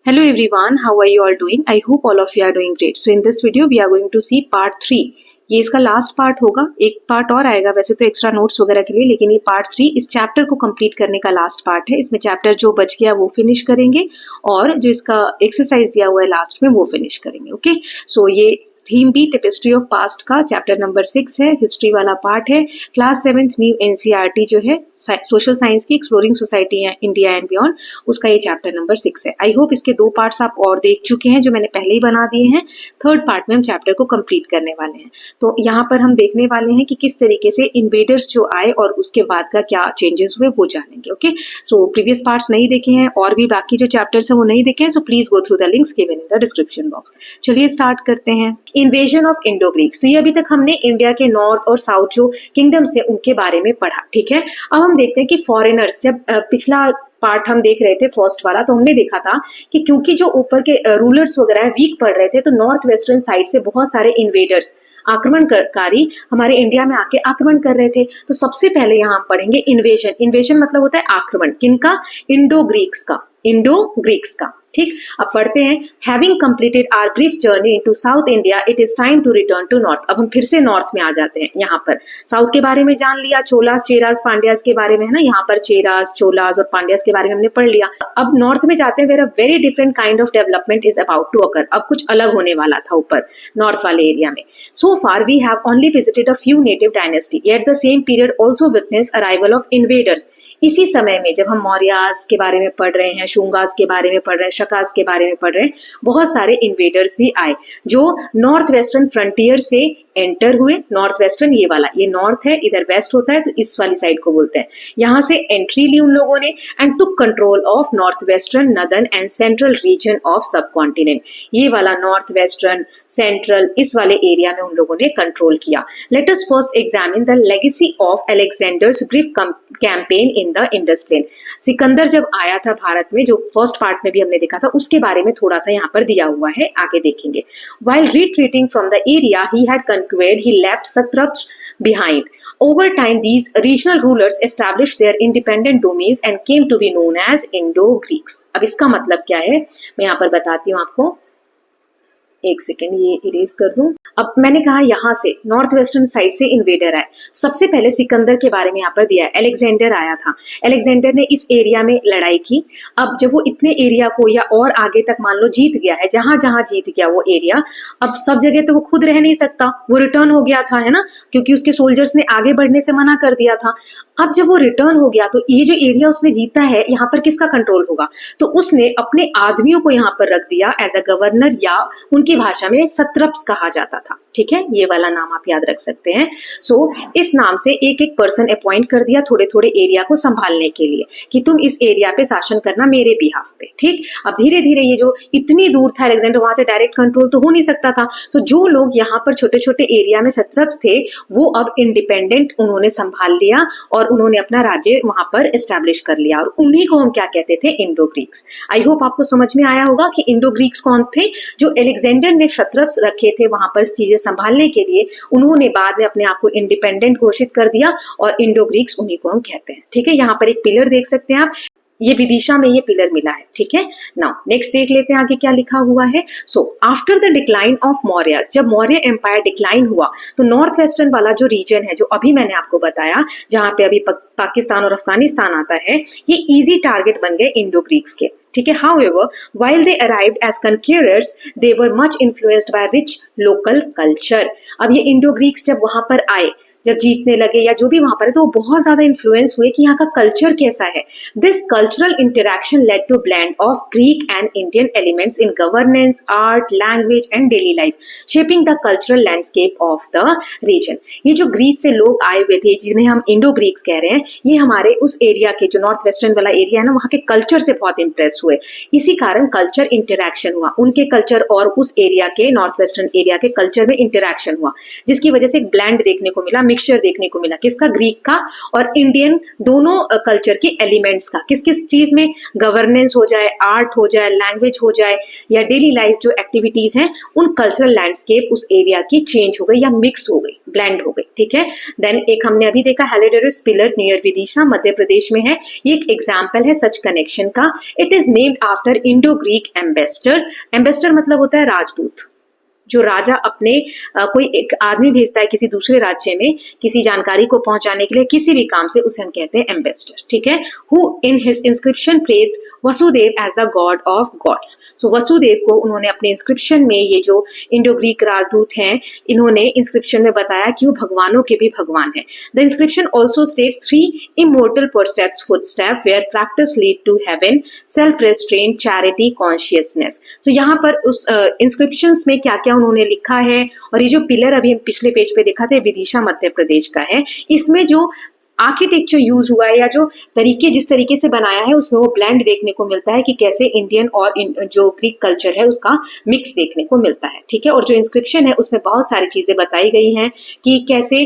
Hello everyone, how are you all doing? I hope all of you are doing great. So in this video we are going to see part 3. ये इसका last part होगा, एक part और आएगा वैसे तो extra notes वगैरह के लिए, लेकिन ये पार्ट 3 इस चैप्टर को कंप्लीट करने का लास्ट पार्ट है। इसमें चैप्टर जो बच गया वो फिनिश करेंगे और जो इसका एक्सरसाइज दिया हुआ है लास्ट में वो फिनिश करेंगे। ओके, सो ये थीम भी टिपिस्ट्री ऑफ पास्ट का चैप्टर नंबर 6 है, हिस्ट्री वाला पार्ट है। क्लास 7th न्यू एनसीईआरटी जो है सोशल साइंस की exploring society India and beyond, उसका ये चैप्टर नंबर 6 है। आई होप इसके 2 पार्ट्स आप और देख चुके हैं जो मैंने पहले ही बना दिए हैं। 3rd पार्ट में हम चैप्टर को कंप्लीट करने वाले हैं। तो यहाँ पर हम देखने वाले हैं कि किस तरीके से इन्वेडर्स जो आए और उसके बाद का क्या चेंजेस हुए वो जानेंगे। ओके, सो प्रीवियस पार्ट्स नहीं देखे हैं और भी बाकी जो चैप्टर्स हैं वो नहीं देखे हैं, so please go through the links given in the description box. चलिए स्टार्ट करते हैं। Invasion of Indo Greeks. तो ये अभी तक हमने इंडिया के नॉर्थ और साउथ जो किंगडम्स थे उनके बारे में पढ़ा, ठीक है। अब हम देखते हैं कि फॉरेनर्स, जब पिछला पार्ट हम देख रहे थे फर्स्ट वाला, तो हमने देखा था कि क्योंकि जो ऊपर के रूलर्स वगैरह वीक पड़ रहे थे, तो नॉर्थ वेस्टर्न साइड से बहुत सारे इन्वेडर्स आक्रमणकारी हमारे इंडिया में आके आक्रमण कर रहे थे। तो सबसे पहले यहाँ हम पढ़ेंगे इन्वेजन। इन्वेजन मतलब होता है आक्रमण, किनका? इंडो ग्रीक्स का, इंडो ग्रीक्स का। ठीक, अब पढ़ते हैं। Having completed our brief journey into south India, it is time to return to north. अब हम फिर से नॉर्थ में आ जाते हैं। यहाँ पर साउथ के बारे में जान लिया, चोलास, चेरास, पांड्यास के बारे में है ना, यहाँ पर चेरास, चोलास और पांड्यास के बारे में हमने पढ़ लिया। अब नॉर्थ में जाते हैं, where a very different kind of development is about to occur. अब कुछ अलग होने वाला था ऊपर नॉर्थ वाले एरिया में। So far we have only visited a few native dynasty, at the same period also witness arrival of invaders. इसी समय में जब हम मौर्यास के बारे में पढ़ रहे हैं, शुंगास के बारे में पढ़ रहे हैं, शकास के बारे में पढ़ रहे हैं, बहुत सारे इन्वेडर्स भी आए जो नॉर्थ वेस्टर्न फ्रंटियर से एंटर हुए। नॉर्थ वेस्टर्न ये वाला, ये नॉर्थ है, इधर वेस्ट होता है, तो इस वाली साइड को बोलते हैं। यहाँ से एंट्री ली उन लोगों ने and took control of north western, northern and central region of सब कॉन्टिनेंट। ये वाला नॉर्थ वेस्टर्न, सेंट्रल, इस वाले एरिया में उन लोगों ने कंट्रोल किया। Let us first examine the legacy of Alexander's Greek campaign in the Indus plain. Sikandar जब आया था भारत में, जो फर्स्ट पार्ट में भी हमने देखा था, उसके बारे में थोड़ा सा यहाँ पर दिया हुआ है, आगे देखेंगे। While retreating from the area he had conquered, he left satraps behind. Over time, these regional rulers established their independent domains and came to be known as Indo-Greeks. अब इसका मतलब क्या है मैं यहाँ पर बताती हूँ आपको। एक सेकेंड, ये इरेज कर दूं। अब मैंने कहा यहाँ से नॉर्थ वेस्टर्न साइड से इन्वेडर आए। सबसे पहले सिकंदर के बारे में यहाँ पर दिया है, अलेक्जेंडर आया था। अलेक्जेंडर ने इस एरिया में लड़ाई की। अब जब वो इतने एरिया को या और आगे तक मान लो जीत गया है, जहां जहां जीत गया वो एरिया, अब सब जगह तो वो खुद रह नहीं सकता, वो रिटर्न हो गया था, है ना, क्योंकि उसके सोल्जर्स ने आगे बढ़ने से मना कर दिया था। अब जब वो रिटर्न हो गया तो ये जो एरिया उसने जीता है, यहाँ पर किसका कंट्रोल होगा? तो उसने अपने आदमियों को यहाँ पर रख दिया एज अ गवर्नर, या उनकी भाषा में सत्रप्स कहा जाता था। ठीक है, ये वाला नाम आप याद रख सकते हैं। सो इस नाम से एक एक पर्सन अपॉइंट कर दिया थोड़े थोड़े एरिया को संभालने के लिए, कि तुम इस एरिया पे शासन करना मेरे बिहाफ पे। ठीक, अब धीरे धीरे ये जो इतनी दूर था अलेक्जेंडर, वहां से डायरेक्ट कंट्रोल तो हो नहीं सकता था। तो जो लोग यहाँ पर छोटे छोटे एरिया में सत्रप्स थे, वो अब इंडिपेंडेंट उन्होंने संभाल लिया और उन्होंने अपना राज्य वहां पर एस्टैब्लिश कर लिया, और उन्हीं को हम क्या कहते थे? Indo Greeks. आई होप आपको समझ में आया होगा कि इंडो ग्रीक्स कौन थे। जो अलेक्जेंडर ने क्षत्रप्स रखे थे वहां पर चीजें संभालने के लिए, उन्होंने बाद में अपने आप को इंडिपेंडेंट घोषित कर दिया, और इंडो ग्रीक्स उन्हीं को हम कहते हैं। ठीक है, यहाँ पर एक पिलर देख सकते हैं आप, ये विदिशा में ये पिलर मिला है। ठीक है, नाउ नेक्स्ट देख लेते हैं आगे क्या लिखा हुआ है। So after the decline of Maurya, जब मौर्य एम्पायर डिक्लाइन हुआ, तो नॉर्थ वेस्टर्न वाला जो रीजन है, जो अभी मैंने आपको बताया, जहां पे अभी पाकिस्तान और अफगानिस्तान आता है, ये इजी टारगेट बन गए इंडो ग्रीक्स के। ठीक है, however, while they arrived as conquerors, they were much influenced by rich local culture. अब ये इंडो ग्रीक्स जब वहां पर आए, जब जीतने लगे या जो भी वहां पर है, तो वो बहुत ज्यादा इन्फ्लुएंस हुए कि यहाँ का कल्चर कैसा है। This cultural interaction led to blend of Greek and Indian elements in governance, art, language and daily life, shaping the cultural landscape of the region. ये जो ग्रीस से लोग आए हुए थे, जिन्हें हम इंडो ग्रीक्स कह रहे हैं, ये हमारे उस एरिया के, जो नॉर्थ वेस्टर्न वाला एरिया है ना, वहाँ के कल्चर से बहुत इंप्रेस हुए। इसी कारण कल्चर इंटरेक्शन हुआ, उनके कल्चर और उस एरिया के, नॉर्थ वेस्टर्न एरिया एरिया के कल्चर में इंटरेक्शन हुआ, जिसकी वजह से एक ब्लेंड देखने को मिला, मिक्सचर देखने को मिला, किसका, ग्रीक का और इंडियन दोनों कल्चर के एलिमेंट्स का। किस किस चीज में, गवर्नेंस हो जाए, आर्ट हो जाए, लैंग्वेज हो जाए या डेली लाइफ जो एक्टिविटीज हैं, उन कल्चरल लैंडस्केप उस एरिया की चेंज हो गई या मिक्स हो गई, ब्लेंड हो गई। ठीक है। देन एक हमने अभी देखा हेलिडेरस पिलर नियर विदिशा, मध्य प्रदेश में है। ये एक एग्जाम्पल है सच कनेक्शन का। It is named after Indo Greek ambassador. Ambassador मतलब होता है राजदूत, जो राजा अपने कोई एक आदमी भेजता है किसी दूसरे राज्य में किसी जानकारी को पहुंचाने के लिए किसी भी काम से, उसे हम कहते हैं एम्बेसडर। ठीक है। Who in his inscription praised Vasudeva as the god of gods. So Vasudeva को उन्होंने अपने इंस्क्रिप्शन में, ये जो इंडो ग्रीक राजदूत हैं, इन्होंने इंस्क्रिप्शन में बताया कि वो भगवानों के भी भगवान है। The inscription also states 3 immortal precepts footstep where practice lead to heaven, self restraint, charity, consciousness. So यहाँ पर उस इंस्क्रिप्शंस में क्या क्या उन्होंने लिखा है, और ये जो पिलर अभी हम पिछले पेज पे देखा था विदिशा मध्य प्रदेश का है, इसमें जो आर्किटेक्चर यूज हुआ है या जो तरीके जिस तरीके से बनाया है उसमें वो ब्लेंड देखने को मिलता है कि कैसे इंडियन और जो ग्रीक कल्चर है उसका मिक्स देखने को मिलता है। ठीक है। और जो इंस्क्रिप्शन है उसमें बहुत सारी चीजें बताई गई हैं कि कैसे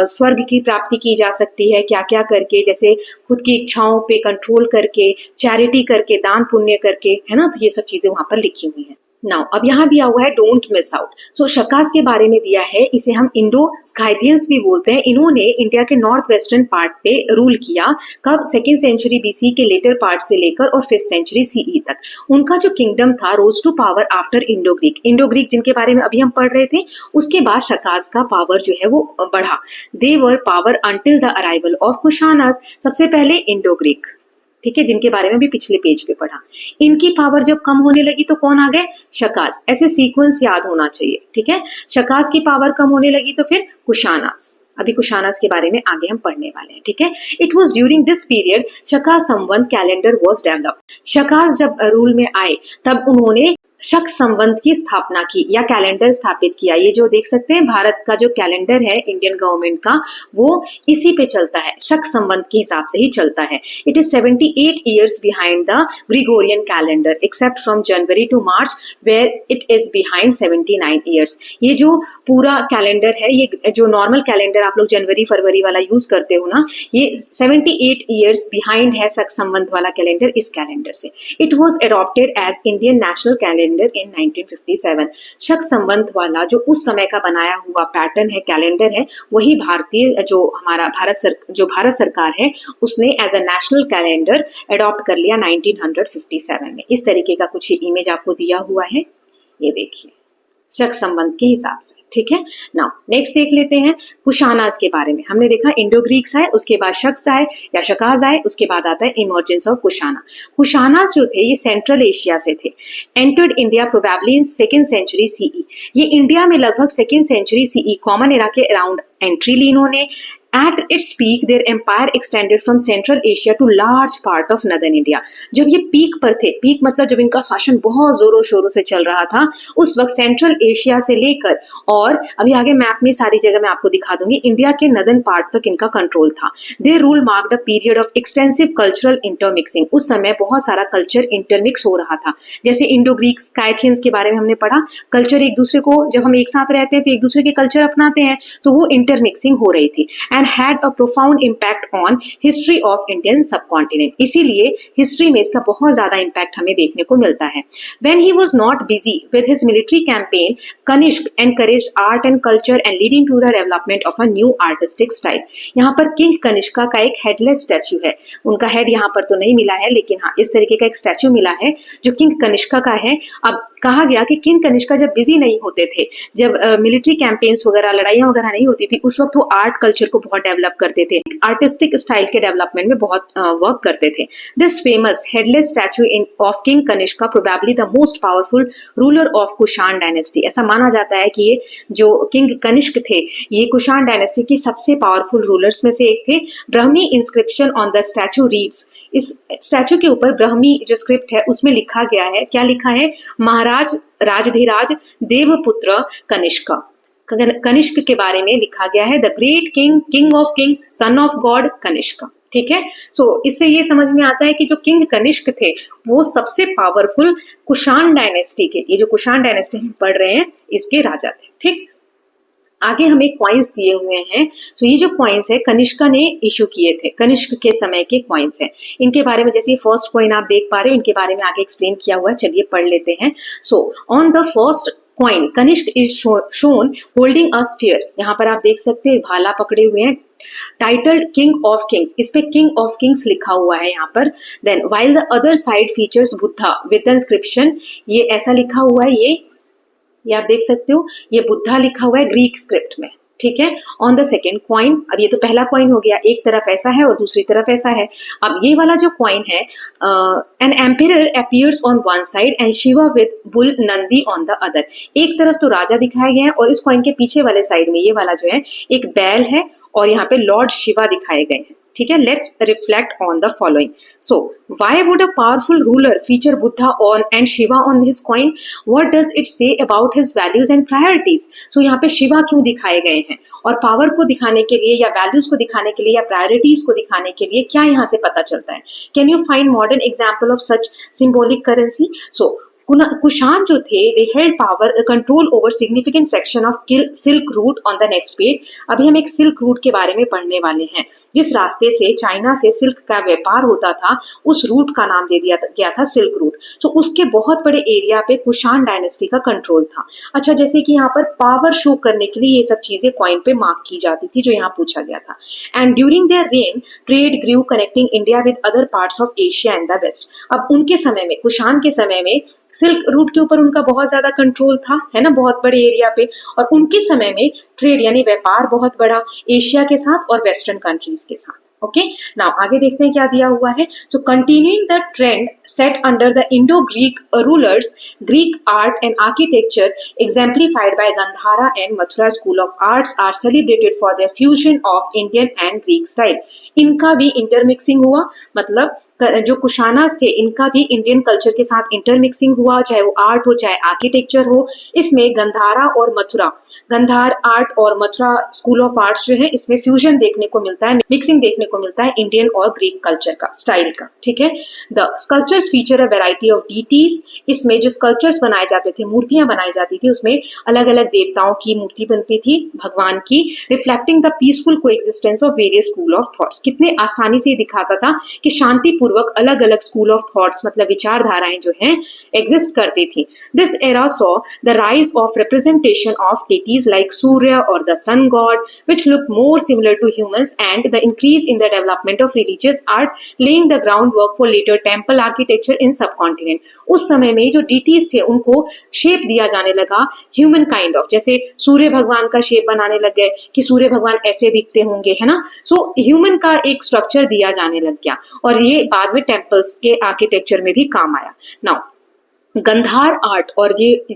स्वर्ग की प्राप्ति की जा सकती है, क्या क्या करके, जैसे खुद की इच्छाओं पे कंट्रोल करके, चैरिटी करके, दान पुण्य करके, है ना। तो ये सब चीजें वहां पर लिखी हुई हैं। नाउ अब यहाँ दिया हुआ है डोंट मिस आउट। सो शकास के बारे में दिया है, इसे हम इंडो स्काइथियंस भी बोलते हैं। इन्होंने इंडिया के नॉर्थ वेस्टर्न पार्ट पे रूल किया। कब? 2nd सेंचुरी बीसी के लेटर पार्ट से लेकर और 5th सेंचुरी सीई तक। उनका जो किंगडम था rose to power after Indo Greek. Indo Greek जिनके बारे में अभी हम पढ़ रहे थे, उसके बाद शकास का पावर जो है वो बढ़ा। They were power until the arrival of Kushanas. सबसे पहले इंडो ग्रीक, ठीक है, जिनके बारे में भी पिछले पेज पे पढ़ा। इनकी पावर जब कम होने लगी तो कौन आ गए? शकास। ऐसे सीक्वेंस याद होना चाहिए। ठीक है। शकास की पावर कम होने लगी तो फिर कुशानास। अभी कुशानास के बारे में आगे हम पढ़ने वाले हैं। ठीक है। It was during this period Shaka Samvat calendar was developed. Shakas जब रूल में आए तब उन्होंने शक संवंत की स्थापना की या कैलेंडर स्थापित किया। ये जो देख सकते हैं भारत का जो कैलेंडर है इंडियन गवर्नमेंट का, वो इसी पे चलता है, शक संवंत के हिसाब से ही चलता है। It is 78 years behind the Gregorian calendar except from January to March where it is behind 79 years. ये जो पूरा कैलेंडर है, ये जो नॉर्मल कैलेंडर आप लोग जनवरी फरवरी वाला यूज करते हो ना, ये 78 ईयर्स बिहाइंड है शक संवंत वाला कैलेंडर इस कैलेंडर से। It was adopted as Indian national calendar in 1957। शक संवंत वाला जो उस समय का बनाया हुआ पैटर्न है, कैलेंडर है, वही भारतीय जो हमारा भारत सरकार है उसने as a national calendar adopt कर लिया 1957 में। इस तरीके का कुछ इमेज आपको दिया हुआ है, ये देखिए शक संवंत के हिसाब से। ठीक है। नाउ नेक्स्ट देख लेते हैं कुशानास के बारे में। हमने देखा इंडो ग्रीक्स आए, उसके बाद शक्स आए या शकाज आए, उसके बाद आता है इमर्जेंस ऑफ कुशाना। कुशानास जो थे ये सेंट्रल एशिया से थे। Entered India probably in 2nd century CE. ये इंडिया में लगभग 2nd century CE common era के अराउंड एंट्री ली इन्होंने। At its peak, their empire extended from Central Asia to large part of Northern India. जब ये पीक पर थे, पीक मतलब जब इनका शासन बहुत जोरों शोरों से चल रहा था, उस वक्त सेंट्रल एशिया से लेकर और अभी आगे मैप में सारी जगह मैं आपको दिखा दूंगी, इंडिया के नदर्न पार्ट तक इनका कंट्रोल था। Their rule marked a period of extensive cultural intermixing. उस समय बहुत सारा कल्चर इंटरमिक्स हो रहा था। जैसे इंडो ग्रीक स्काइथियंस के बारे में हमने पढ़ा, कल्चर एक दूसरे को, जब हम एक साथ रहते हैं तो एक दूसरे के कल्चर अपनाते हैं, तो वो इंटरमिक्सिंग हो रही थी। And had a profound impact on history of Indian subcontinent. इसीलिए हिस्ट्री में इसका बहुत ज्यादा इम्पैक्ट हमें देखने को मिलता है। When he was not busy with his military campaign, Kanishk encouraged art and culture and leading to the development of a new artistic style. यहाँ पर किंग कनिष्का का एक हेडलेस स्टैचू है। उनका हेड यहाँ पर तो नहीं मिला है, लेकिन हाँ इस तरीके का एक स्टैचू मिला है जो किंग कनिष्का का है। अब कहा गया कि किंग कनिष्का जब बिजी नहीं होते थे, जब मिलिट्री कैंपेन्स वगैरह, लड़ाइयाँ वगैरह नहीं होती थी, उस वक्त वो आर्ट कल्चर को बहुत डेवलप करते थे, आर्टिस्टिक स्टाइल के डेवलपमेंट में बहुत वर्क करते थे। This famous headless statue of king Kanishka probably the most powerful ruler of Kushan dynasty. ऐसा माना जाता है कि ये जो किंग कनिष्क थे ये कुशान डायनेस्टी की सबसे पावरफुल रूलर्स में से एक थे। Brahmi inscription on the statue reads. इस स्टैचू के ऊपर ब्राह्मी जो स्क्रिप्ट है उसमें लिखा गया है, क्या लिखा है? महाराज राजधिराज देवपुत्र कनिष्क। कनिष्क के बारे में लिखा गया है, the great king, king of kings, son of god Kanishka. ठीक है। सो इससे ये समझ में आता है कि जो किंग कनिष्क थे वो सबसे पावरफुल कुषाण डायनेस्टी के, ये जो कुषाण डायनेस्टी हम पढ़ रहे हैं इसके राजा थे। ठीक, आगे हमें कॉइन्स दिए हुए हैं। सो ये जो कॉइन्स है कनिष्का ने इशू किए थे, कनिष्क के समय के कॉइन्स हैं। इनके बारे में जैसे फर्स्ट कॉइन आप देख पा रहे हो, इनके बारे में आगे एक्सप्लेन किया हुआ है, चलिए पढ़ लेते हैं। So on the first coin Kanishka is shown holding a sphere, यहाँ पर आप देख सकते हैं भाला पकड़े हुए हैं, टाइटल्ड किंग ऑफ किंग्स, इस पे किंग ऑफ किंग्स लिखा हुआ है यहाँ पर। Then while the other side features Buddha with inscription, ये ऐसा लिखा हुआ है, ये आप देख सकते हो, ये बुद्धा लिखा हुआ है ग्रीक स्क्रिप्ट में। ठीक है। ऑन द सेकेंड कॉइन, अब ये तो पहला कॉइन हो गया, एक तरफ ऐसा है और दूसरी तरफ ऐसा है। अब ये वाला जो कॉइन है, an emperor appears on one side and Shiva with bull Nandi on the other, एक तरफ तो राजा दिखाया गया है और इस कॉइन के पीछे वाले साइड में ये वाला जो है एक बैल है और यहाँ पे लॉर्ड शिवा दिखाए गए हैं। ठीक है। Let's reflect on the following. So why would a powerful ruler feature Buddha on and Shiva on his coin? What does it say about his values and priorities? So यहाँ पे शिवा क्यों दिखाए गए हैं और पावर को दिखाने के लिए या वैल्यूज को दिखाने के लिए या प्रायोरिटीज को दिखाने के लिए क्या यहाँ से पता चलता है? Can you find modern example of such symbolic currency? So Kushan जो थे they held power control over significant section of silk route on the next page. अभी हम एक सिल्क रूट के बारे में पढ़ने वाले हैं, जिस रास्ते से चाइना से सिल्क का व्यापार होता था उस रूट का नाम दे दिया गया था सिल्क रूट। सो उसके बहुत बड़े एरिया पे कुषाण डायनेस्टी का कंट्रोल था। अच्छा, जैसे कि यहाँ पर पावर शो करने के लिए ये सब चीजें कॉइन पे मार्क की जाती थी जो यहाँ पूछा गया था। And during their reign trade grew connecting India with other parts of Asia and the West. अब उनके समय में, कुषाण के समय में सिल्क रूट के ऊपर उनका बहुत ज्यादा कंट्रोल था, है ना, बहुत बड़े एरिया पे, और उनके समय में ट्रेड यानी व्यापार बहुत बड़ा एशिया के साथ और वेस्टर्न कंट्रीज के साथ। ओके, नाउ आगे देखते हैं क्या दिया हुआ है। So continuing the trend set under the Indo Greek rulers, Greek art and architecture exemplified by Gandhara and Mathura school of arts are celebrated for their fusion of Indian and Greek style. इनका भी intermixing हुआ, मतलब जो कुषाणास थे इनका भी Indian culture के साथ इंटरमिक्सिंग हुआ, चाहे वो आर्ट हो चाहे आर्किटेक्चर हो। इसमें गंधारा और मथुरा, गंधार आर्ट और मथुरा स्कूल ऑफ आर्ट्स जो है इसमें फ्यूजन देखने को मिलता है, मिक्सिंग देखने को मिलता है इंडियन और ग्रीक कल्चर का, स्टाइल का। ठीक है। The sculptures feature a variety of deities, इसमें जो स्कल्पचर्स बनाए जाते थे, मूर्तियां बनाई जाती थी, उसमें अलग अलग देवताओं की मूर्ति बनती थी, भगवान की, reflecting the peaceful coexistence of various school of thoughts. कितने आसानी से दिखाता था कि शांति अलग अलग स्कूल ऑफ थॉट्स मतलब विचारधाराएं जो हैं एग्जिस्ट करती थी। This era saw the rise of representation of deities like Surya और the sun god which look more similar to humans and the increase in the development of religious art laying the groundwork for later temple architecture in subcontinent. उस समय में जो deities थे उनको shape दिया जाने लगा human kind of, जैसे सूर्य भगवान का शेप बनाने लग गए कि सूर्य भगवान ऐसे दिखते होंगे, है ना। सो ह्यूमन का एक स्ट्रक्चर दिया जाने लग गया और ये बाद में टेम्पल्स के आर्किटेक्चर में भी काम आया। नाउ गंधार आर्ट, और ये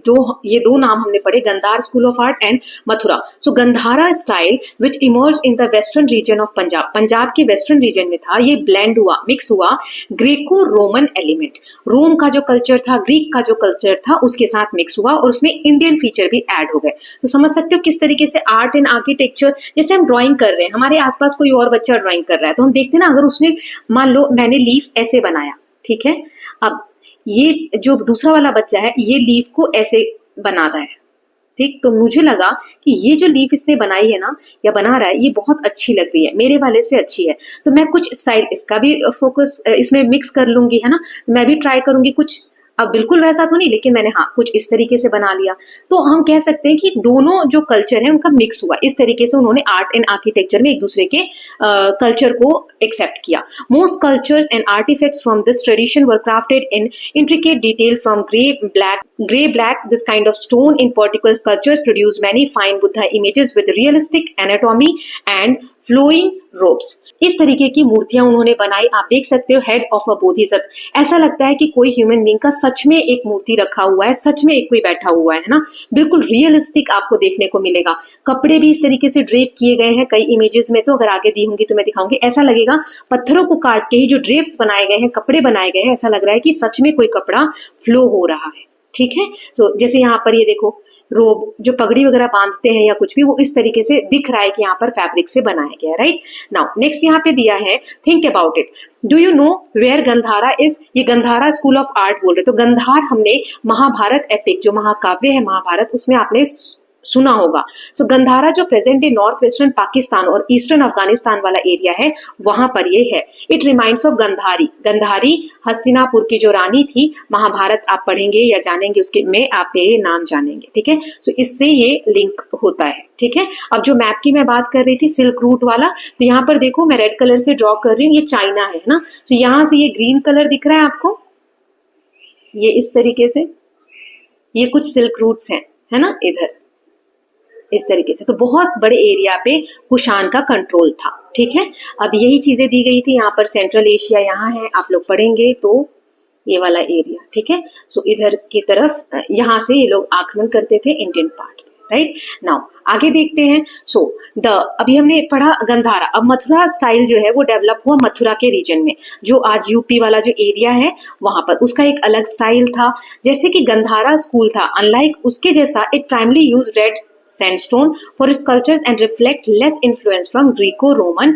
दो नाम हमने पढ़े, Gandhara school of art and Mathura. So Gandhara style which emerge in the western region of Punjab, Punjab के वेस्टर्न रीजन में था, ये ब्लेंड हुआ, मिक्स हुआ ग्रीको रोमन एलिमेंट, रोम का जो कल्चर था, ग्रीक का जो कल्चर था उसके साथ मिक्स हुआ और उसमें इंडियन फीचर भी ऐड हो गए। तो समझ सकते हो किस तरीके से आर्ट एंड आर्किटेक्चर, जैसे हम ड्राइंग कर रहे हैं, हमारे आसपास कोई और बच्चा ड्राइंग कर रहा है तो हम देखते हैं ना, अगर उसने, मान लो मैंने लीफ ऐसे बनाया, ठीक है, अब ये जो दूसरा वाला बच्चा है ये लीफ को ऐसे बना रहा है, ठीक, तो मुझे लगा कि ये जो लीफ इसने बनाई है ना या बना रहा है ये बहुत अच्छी लग रही है, मेरे वाले से अच्छी है, तो मैं कुछ स्टाइल इसका भी फोकस इसमें मिक्स कर लूंगी, है ना। मैं भी ट्राई करूंगी कुछ, अब बिल्कुल वैसा तो नहीं लेकिन मैंने हाँ कुछ इस तरीके से बना लिया। तो हम कह सकते हैं कि दोनों जो कल्चर है उनका मिक्स हुआ, इस तरीके से उन्होंने आर्ट एंड आर्किटेक्चर में एक दूसरे के कल्चर को एक्सेप्ट किया। Most cultures and artifacts from this tradition were crafted in intricate detail from grey black this kind of stone in particular sculptures produce many fine Buddha images with realistic anatomy and flowing robes. इस तरीके की मूर्तियां उन्होंने बनाई, आप देख सकते हो, हेड ऑफ अ बोधिसत्व, ऐसा लगता है कि कोई ह्यूमन बीइंग का सच में एक मूर्ति रखा हुआ है, सच में एक कोई बैठा हुआ है ना, बिल्कुल रियलिस्टिक आपको देखने को मिलेगा। कपड़े भी इस तरीके से ड्रेप किए गए हैं कई इमेजेस में, तो अगर आगे दी होंगी तो मैं दिखाऊंगी, ऐसा लगेगा पत्थरों को काट के ही जो ड्रेप्स बनाए गए हैं, कपड़े बनाए गए हैं, ऐसा लग रहा है कि सच में कोई कपड़ा फ्लो हो रहा है। ठीक है। सो जैसे यहाँ पर ये देखो, रोब जो पगड़ी वगैरह बांधते हैं या कुछ भी, वो इस तरीके से दिख रहा है कि यहाँ पर फैब्रिक से बनाया गया है, राइट। नाउ नेक्स्ट यहाँ पे दिया है, think about it, do you know where Gandhara is. ये गंधारा स्कूल ऑफ आर्ट बोल रहे, तो गंधार हमने महाभारत एपिक जो महाकाव्य है महाभारत, उसमें आपने सुना होगा। सो गंधारा जो present day north western Pakistan और ईस्टर्न अफगानिस्तान वाला एरिया है, वहां पर ये है। It reminds of Gandhari. Gandhari Hastinapur की जो रानी थी, महाभारत आप पढ़ेंगे या जानेंगे उसके में आप ये नाम जानेंगे, ठीक है। सो इससे ये लिंक होता है, ठीक है। अब जो मैप की मैं बात कर रही थी सिल्क रूट वाला, तो यहाँ पर देखो मैं रेड कलर से ड्रॉ कर रही हूँ, ये चाइना है ना। तो यहाँ से ये ग्रीन कलर दिख रहा है आपको, ये इस तरीके से, ये कुछ सिल्क रूट्स हैं, है ना, इधर इस तरीके से। तो बहुत बड़े एरिया पे कुषाण का कंट्रोल था, ठीक है। अब यही चीजें दी गई थी, यहाँ पर सेंट्रल एशिया यहाँ है, आप लोग पढ़ेंगे तो ये वाला एरिया, ठीक है। सो इधर की तरफ यहाँ से ये लोग आक्रमण करते थे इंडियन पार्ट, राइट। नाउ आगे देखते हैं। सो अभी हमने पढ़ा गंधारा। अब मथुरा स्टाइल जो है वो डेवलप हुआ मथुरा के रीजन में, जो आज यूपी वाला जो एरिया है वहां पर, उसका एक अलग स्टाइल था। जैसे कि गंधारा स्कूल था, अनलाइक उसके जैसा it primarily use red sandstone for sculptures and reflect less influence from Greco-Roman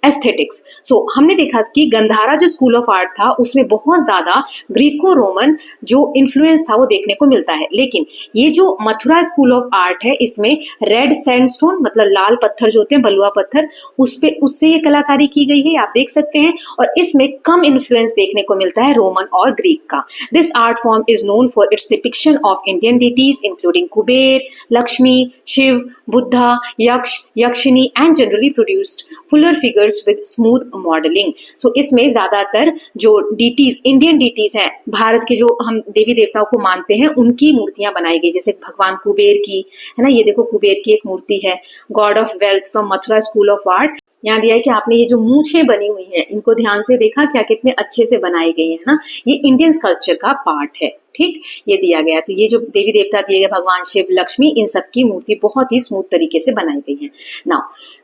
aesthetics. So हमने देखा कि गंधारा जो स्कूल ऑफ आर्ट था उसमें बहुत ज्यादा ग्रीको रोमन जो इन्फ्लुएंस था वो देखने को मिलता है, लेकिन ये जो मथुरा स्कूल ऑफ आर्ट है इसमें रेड सैंडस्टोन मतलब लाल पत्थर जो होते हैं, बलुआ पत्थर, उससे ये कलाकारी की गई है, आप देख सकते हैं। और इसमें कम इन्फ्लुएंस देखने को मिलता है रोमन और ग्रीक का। This art form is known for its depiction of Indian deities including Kubera, Lakshmi, Shiva, Buddha, Yaksha, Yakshini and generally produced fuller figures with smooth modelling. So इसमें ज्यादातर जो डीटीज, इंडियन डीटीज हैं, भारत के जो हम देवी देवताओं को मानते हैं, उनकी मूर्तियां बनाई गई, जैसे भगवान कुबेर की, है ना, ये देखो कुबेर की एक मूर्ति है। God of wealth from Mathura school of art. यहाँ दिया है कि आपने ये जो मूछें बनी हुई हैं इनको ध्यान से देखा क्या, कितने अच्छे से बनाई गई है ना, ये इंडियन स्कल्पचर का पार्ट है, ठीक, ये दिया गया। तो ये जो देवी देवता दिए गए, भगवान शिव, लक्ष्मी, इन सब की मूर्ति बहुत ही स्मूथ तरीके से बनाई गई है। Now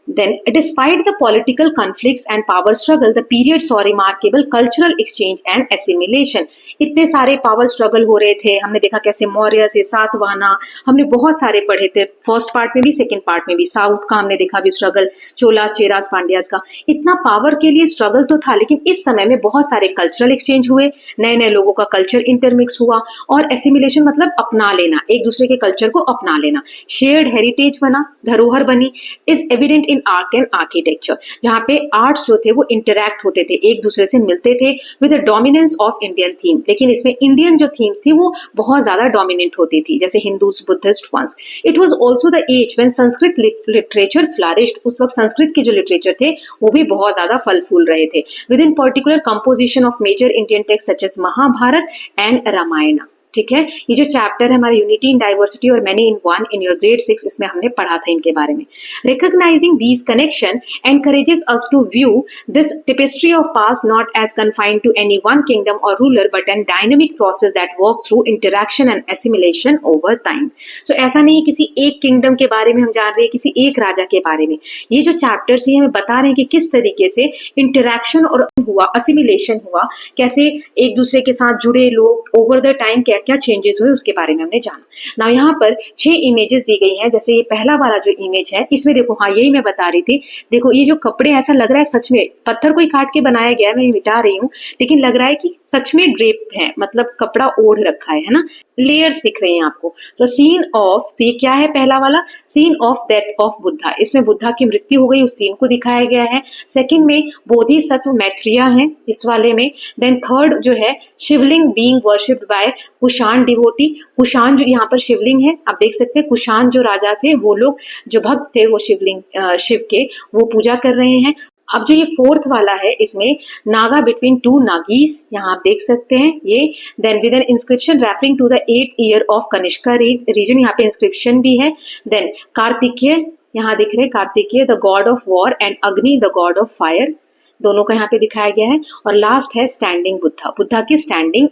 then despite the political conflicts and power struggle the period saw remarkable cultural exchange and assimilation. इतने सारे पावर स्ट्रगल हो रहे थे, हमने देखा कैसे मौर्य से सातवाहना, हमने बहुत सारे पढ़े थे फर्स्ट पार्ट में भी सेकेंड पार्ट में भी। साउथ का हमने देखा भी स्ट्रगल, चोलास, चेरास, पांड्यास का, इतना पावर के लिए स्ट्रगल तो था, लेकिन इस समय में बहुत सारे कल्चरल एक्सचेंज हुए, नए नए लोगों का कल्चर इंटरमिक्स हुआ, और एसिमिलेशन मतलब अपना लेना, एक दूसरे के कल्चर को अपना लेना। शेयर्ड हेरिटेज बना, धरोहर बनी, is evident in art and architecture, जहां पे आर्ट्स जो थे वो इंटरैक्ट होते थे, एक दूसरे से मिलते थे with the dominance of Indian theme. लेकिन इसमें इंडियन जो थीम्स थी वो बहुत ज्यादा डोमिनेंट होती थी, जैसे Hindus, Buddhist ones. It was also the age when Sanskrit literature flourished. उस वक्त संस्कृत के जो लिटरेचर थे वो भी बहुत ज्यादा फल फूल रहे थे, within particular composition of major Indian text such as Mahabharata and Ramayana, ठीक है। ये जो चैप्टर है हमारा यूनिटी इन डाइवर्सिटी और many in one in your grade 6, इसमें हमने पढ़ा था इनके बारे में। Recognising these connection encourages us to view this tapestry of past not as confined to any one kingdom और ruler but an dynamic process that works through interaction and assimilation over time. So ऐसा नहीं किसी एक kingdom के बारे में हम जान रहे हैं, किसी एक राजा के बारे में। ये जो चैप्टर्स हैं हमें बता रहे हैं कि किस तरीके से इंटरैक्शन और हुआ, असिमिलेशन हुआ, कैसे एक दूसरे के साथ जुड़े लोग ओवर द टाइम क्या क्या चेंजेस हुए उसके बारे में हमने जाना। ना यहाँ पर 6 इमेजेस दी गई हैं, जैसे ये पहला वाला जो इमेज है इसमें देखो, हाँ यही मैं बता रही थी, देखो ये जो कपड़े ऐसा लग रहा है सच में पत्थर कोई काट के बनाया गया है, मैं मिटा रही हूँ, लेकिन लग रहा है कि सच में ड्रेप है, मतलब कपड़ा ओढ़ रखा है ना, लेयर्स दिख रहे हैं आपको। सो सीन ऑफ, तो ये क्या है पहला वाला, scene of death of Buddha, इसमें बुद्धा की मृत्यु हो गई उस सीन को दिखाया गया है। सेकंड में बोधिसत्व मैत्रेय है इस वाले में। देन थर्ड जो है Shivalinga being worshipped by Kushan devotee, Kushan जो यहाँ पर शिवलिंग है, आप देख सकते हैं कुषाण जो राजा थे वो लोग जो भक्त थे वो शिवलिंग शिव के वो पूजा कर रहे हैं। अब जो ये फोर्थ वाला है इसमें नागा बिटवीन 2 नागीस, यहाँ आप देख सकते हैं ये। Then with an inscription referring to the 8th year of Kanishka reign, यहाँ पे इंस्क्रिप्शन भी है। देन कार्तिकेय यहाँ दिख रहे, Kartikeya the god of war and अग्नि द गॉड ऑफ फायर। दोनों का यहाँ पे दिखाया गया है। और लास्ट है स्टैंडिंग बुद्धा, बुद्धा की स्टैंडिंग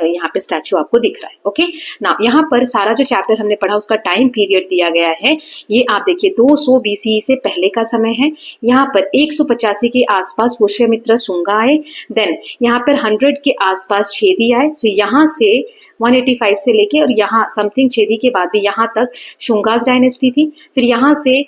यहाँ पे स्टैचू आपको दिख रहा है। ओके, नाउ यहाँ पर सारा जो चैप्टर हमने पढ़ा उसका टाइम पीरियड दिया गया है। ये आप देखिए 200 BCE से पहले का समय है। यहाँ पर 185 के आसपास पुष्यमित्र शुंगा आए। देन यहाँ पर 100 के आसपास छेदी आए। सो यहाँ से 185 से लेके और यहाँ समथिंग छेदी के बाद भी यहाँ तक शुंगास डायनेस्टी थी। फिर यहाँ से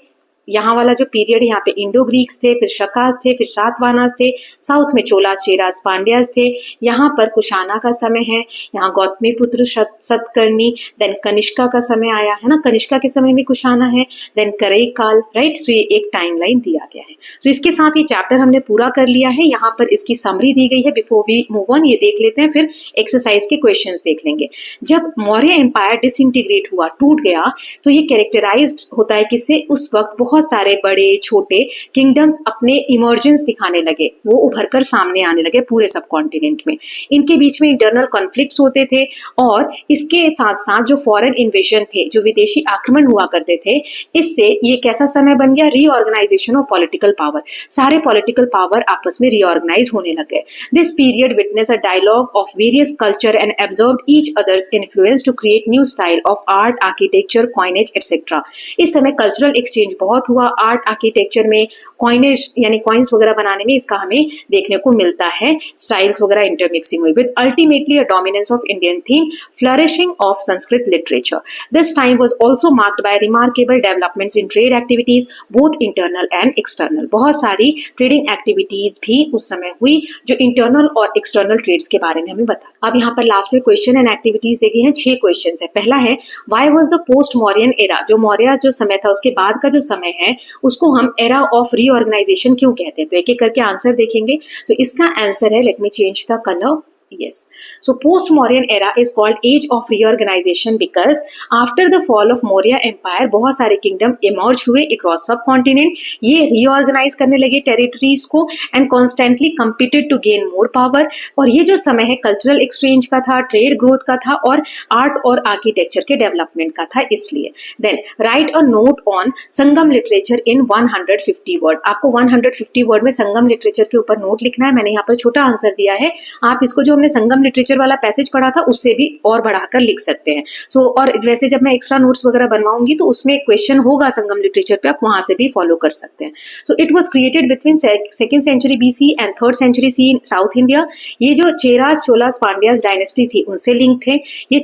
यहाँ वाला जो पीरियड यहाँ पे इंडो ग्रीक्स थे, फिर शकास थे, फिर सातवाहनास थे, साउथ में चोलास, चेरास, पांड्यास थे। यहाँ पर कुशाना का समय है, यहाँ गौतमीपुत्र सतकर्णी, देन कनिष्का का समय आया है ना, कनिष्का के समय में कुशाना है, देन करेई काल, राइट। सो ये एक टाइमलाइन दिया गया है। सो इसके साथ ये चैप्टर हमने पूरा कर लिया है। यहाँ पर इसकी समरी दी गई है। बिफोर वी मूव ऑन ये देख लेते हैं, फिर एक्सरसाइज के क्वेश्चंस देख लेंगे। जब मौर्य एम्पायर डिसइंटीग्रेट हुआ, टूट गया, तो ये कैरेक्टराइज्ड होता है किससे? उस वक्त बहुत सारे बड़े छोटे किंगडम्स अपने इमर्जेंस दिखाने लगे, वो उभर कर सामने आने लगे पूरे सब कॉन्टिनेंट में। इनके बीच में इंटरनल कॉन्फ्लिक्ट्स होते थे और इसके साथ साथ जो फॉरेन इन्वेजन थे, जो विदेशी आक्रमण हुआ करते थे, इससे ये कैसा समय बन गया? Reorganisation of political power. सारे पॉलिटिकल पावर आपस में रीऑर्गेनाइज होने लगे। This period witness a dialogue of various culture and absorbed each others influence to create new style of art, architecture, coinage etcetera. इस समय कल्चरल एक्सचेंज बहुत हुआ art, architecture में, कॉइनेज यानी कॉइन्स वगैरह बनाने में, इसका हमें देखने को मिलता है। स्टाइल्स वगैरह इंटरमिक्सिंग हुई with ultimately a dominance of Indian theme, flourishing of Sanskrit literature. This time was also marked by remarkable developments in trade activities both internal and external. बहुत सारी ट्रेडिंग एक्टिविटीज भी उस समय हुई जो इंटरनल और एक्सटर्नल ट्रेड्स के बारे में हमें बता। अब यहाँ पर लास्ट में क्वेश्चन एंड एक्टिविटीज देखे हैं। 6 क्वेश्चन है। पहला है why was the post Mauryan era, जो मौर्य जो समय था उसके बाद का जो समय है उसको हम एरा ऑफ रीऑर्गेनाइजेशन क्यों कहते हैं? तो एक एक करके आंसर देखेंगे। तो इसका आंसर है, let me change the colour, yes, so post Mauryan era is called age of reorganization because after the fall of Maurya empire बहुत सारे kingdom emerge हुए across subcontinent, ये reorganize करने लगे territories को and constantly competed to gain more power। और ये जो समय है cultural exchange का था, trade growth का था और art और architecture के development का था, इसलिए। then write a note on Sangam literature in 150 word। आपको 150 word में संगम literature के ऊपर नोट लिखना है। मैंने यहाँ पर छोटा आंसर दिया है, आप इसको जो हमने संगम लिटरेचर वाला पैसेज पढ़ा था उससे भी और बढ़ाकर लिख सकते हैं। और वैसे जब मैं एक्स्ट्रा नोट्स वगैरह बनवाऊंगी तो उसमें क्वेश्चन होगा संगम लिटरेचर पे, आप वहां से भी फॉलो कर सकते हैं। So it was created between 2nd century BC and 3rd century CE in south India. ये जो चेरास, चोलास, पांड्यास डायनेस्टी थी उनसे लिंक थे। ये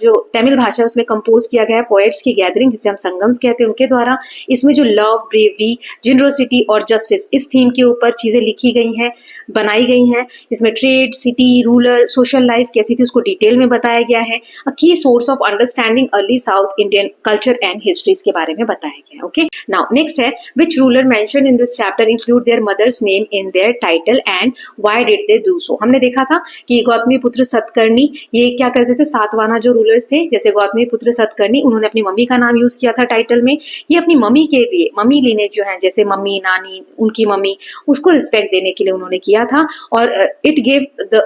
जो तमिल भाषा है उसमें कंपोज किया गया पोएट्स की गैदरिंग जिसे हम संगम्स कहते हैं उनके द्वारा। इसमें जो लव, ब्रेवरी, जेनरोसिटी और जस्टिस इस थीम के ऊपर चीजें लिखी गई हैं, बनाई गई हैं। इसमें trade, city, ruler, social life कैसी थी उसको डिटेल में बताया गया है। अ की source of understanding early south Indian culture and histories के बारे में बताया गया है। ओके, नाउ नेक्स्ट है which ruler mentioned in this chapter include their mothers name in their title and why did they do so. हमने देखा था कि गौतमीपुत्र सतकर्णी ये क्या करते थे, सातवाहना जो रूलर्स थे, जैसे गौतमीपुत्र सतकर्णी, उन्होंने अपनी मम्मी का नाम यूज किया था टाइटल में। ये अपनी मम्मी के लिए, मम्मी लिनेज जो है जैसे मम्मी, नानी, उनकी मम्मी, उसको रिस्पेक्ट देने के लिए उन्होंने किया था। और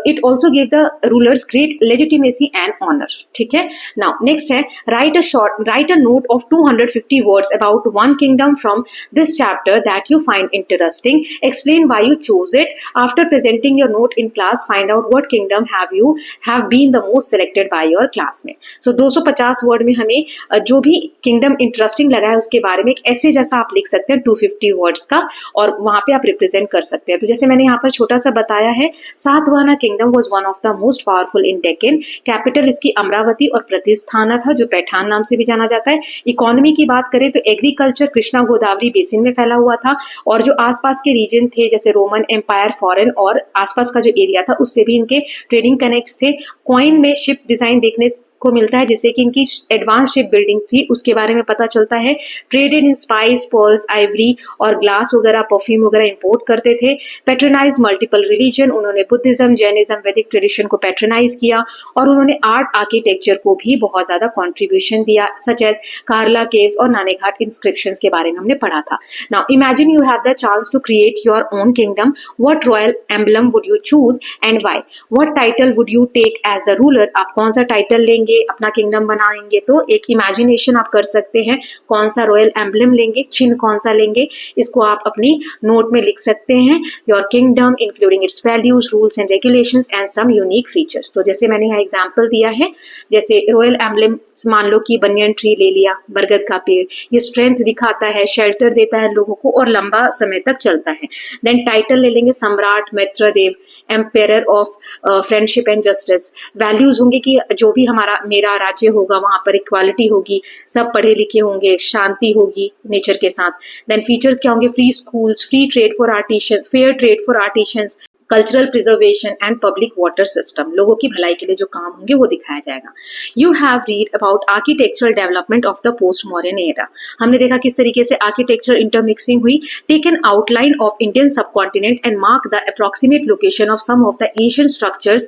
it also gave the rulers great legitimacy and honor। ठीक है, now next है write a note of 250 words about one kingdom from this chapter that you find interesting, explain why you chose it। after presenting your note in class find out what kingdom have been the most selected by your classmate। so 250 word में हमें जो भी kingdom interesting लगा है उसके बारे में एक ऐसे जैसा आप लिख सकते हैं 250 वर्ड्स का, और वहां पे आप रिप्रेजेंट कर सकते हैं। तो जैसे मैंने यहाँ पर छोटा सा बताया है, Satavahana kingdom was one of the most powerful in Deccan. Capital इसकी अमरावती और प्रतिस्थाना था जो पैठान नाम से भी जाना जाता है। इकोनॉमी की बात करें तो एग्रीकल्चर कृष्णा गोदावरी बेसिन में फैला हुआ था, और जो आसपास के रीजन थे जैसे रोमन एम्पायर, फॉरेन और आसपास का जो एरिया था उससे भी इनके ट्रेडिंग कनेक्ट्स थे। कॉइन में शिप डिजाइन देखने को मिलता है जिससे कि इनकी एडवांस शिप बिल्डिंग थी उसके बारे में पता चलता है। Traded in spice, pearls, Ivory और ग्लास वगैरह, परफ्यूम वगैरह इंपोर्ट करते थे। पैट्रनाइज मल्टीपल रिलीजन, उन्होंने बुद्धिज्म, जैनिज्म, वैदिक ट्रेडिशन को पैट्रनाइज किया, और उन्होंने आर्ट, आर्किटेक्चर को भी बहुत ज्यादा कॉन्ट्रीब्यूशन दिया, सच एज कार्ला केव्स और नानेघाट इंस्क्रिप्शंस के बारे में हमने पढ़ा था। Now imagine you have the chance to create your own kingdom, what royal emblem would you choose and why, what title would you take as the ruler, आप कौन सा टाइटल लेंगे लेंगे, अपना किंगडम बनाएंगे, तो एक इमेजिनेशन आप कर सकते हैं कौन सा रॉयल एम्बलम लेंगे, चिन्ह कौन सा लेंगे, इसको आप अपनी नोट में लिख सकते हैं। Your kingdom including its values, rules and regulations and some unique features. तो जैसे मैंने यहाँ एग्जांपल दिया है, जैसे रॉयल एम्बलम मान लो कि बनियन ट्री ले लिया, बरगद का पेड़, ये स्ट्रेंथ दिखाता है, शेल्टर देता है लोगों को और लंबा समय तक चलता है। देन टाइटल ले लेंगे सम्राट, Mitradeva, empire of friendship and justice. Values होंगे कि जो भी मेरा राज्य होगा वहां पर इक्वालिटी होगी, सब पढ़े लिखे होंगे, शांति होगी नेचर के साथ। देन फीचर्स क्या होंगे, free schools, free trade for artisans, fair trade for artisans, cultural preservation and public water system, लोगों की भलाई के लिए जो काम होंगे वो दिखाया जाएगा। You have read about architectural development of the post modern era. हमने देखा किस तरीके से आर्किटेक्चर इंटरमिक्सिंग हुई। Take an outline of Indian subcontinent and mark the approximate location of some of the ancient structures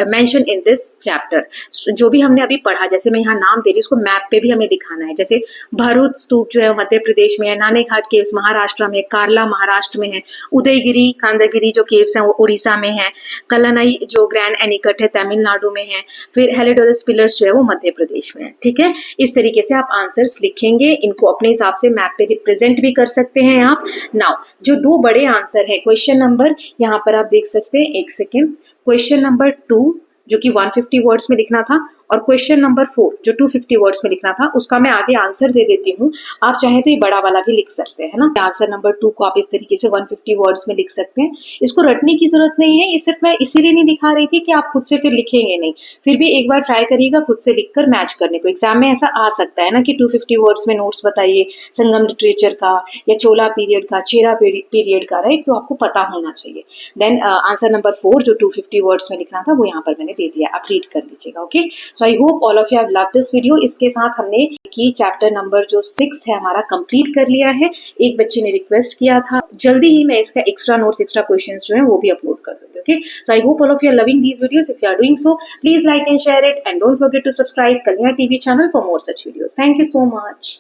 mention in this chapter. जो भी हमने अभी पढ़ा, जैसे मैं यहाँ नाम दे रही हूँ, उसको मैप पे भी हमें दिखाना है। जैसे भरूच स्तूप जो है मध्य प्रदेश में है, नानेघाट केव्स महाराष्ट्र में, कार्ला महाराष्ट्र में है, उदयगिरी कांदागिरी जो केव्स हैं वो उड़ीसा में है, कलनई जो ग्रैंड एनिकट है तमिलनाडु में है, फिर हेलिडोरस पिलर्स जो है वो मध्य प्रदेश में है। ठीक है, इस तरीके से आप आंसर्स लिखेंगे, इनको अपने हिसाब से मैप पे रिप्रेजेंट भी कर सकते हैं आप। नाउ जो दो बड़े आंसर है, क्वेश्चन नंबर यहाँ पर आप देख सकते हैं, एक सेकेंड, क्वेश्चन नंबर 2 जो कि 150 वर्ड्स में लिखना था, और क्वेश्चन नंबर 4 जो 250 वर्ड्स में लिखना था, उसका मैं आगे आंसर दे देती हूँ। आप चाहें तो ये बड़ा वाला भी लिख सकते हैं ना। आंसर नंबर 2 को आप इस तरीके से 150 वर्ड्स में लिख सकते हैं। इसको रटने की जरूरत नहीं है, ये सिर्फ मैं इसीलिए नहीं दिखा रही थी कि आप खुद से फिर लिखेंगे नहीं, फिर भी एक बार ट्राई करिएगा खुद से लिखकर मैच करने को। एग्जाम में ऐसा आ सकता है ना कि 250 वर्ड्स में नोट्स बताइए संगम लिटरेचर का या चोला पीरियड का, चेरा पीरियड का, राइट, तो आपको पता होना चाहिए। देन आंसर नंबर 4 जो 250 वर्ड्स में लिखना था वो यहाँ पर मैंने दे दिया, आप रीड कर लीजिएगा। Okay, so I hope all of you have loved this video. इसके साथ हमने की चैप्टर नंबर जो 6 है हमारा कंप्लीट कर लिया है। एक बच्चे ने रिक्वेस्ट किया था, जल्दी ही मैं इसका एक्स्ट्रा नोट्स, एक्स्ट्रा क्वेश्चंस जो है वो भी अपलोड कर दूंगी। Okay, so I hope all of you are loving these videos. If you are doing so, please like and share it, and don't forget to subscribe Kalyan TV channel for more such videos. Thank you so much.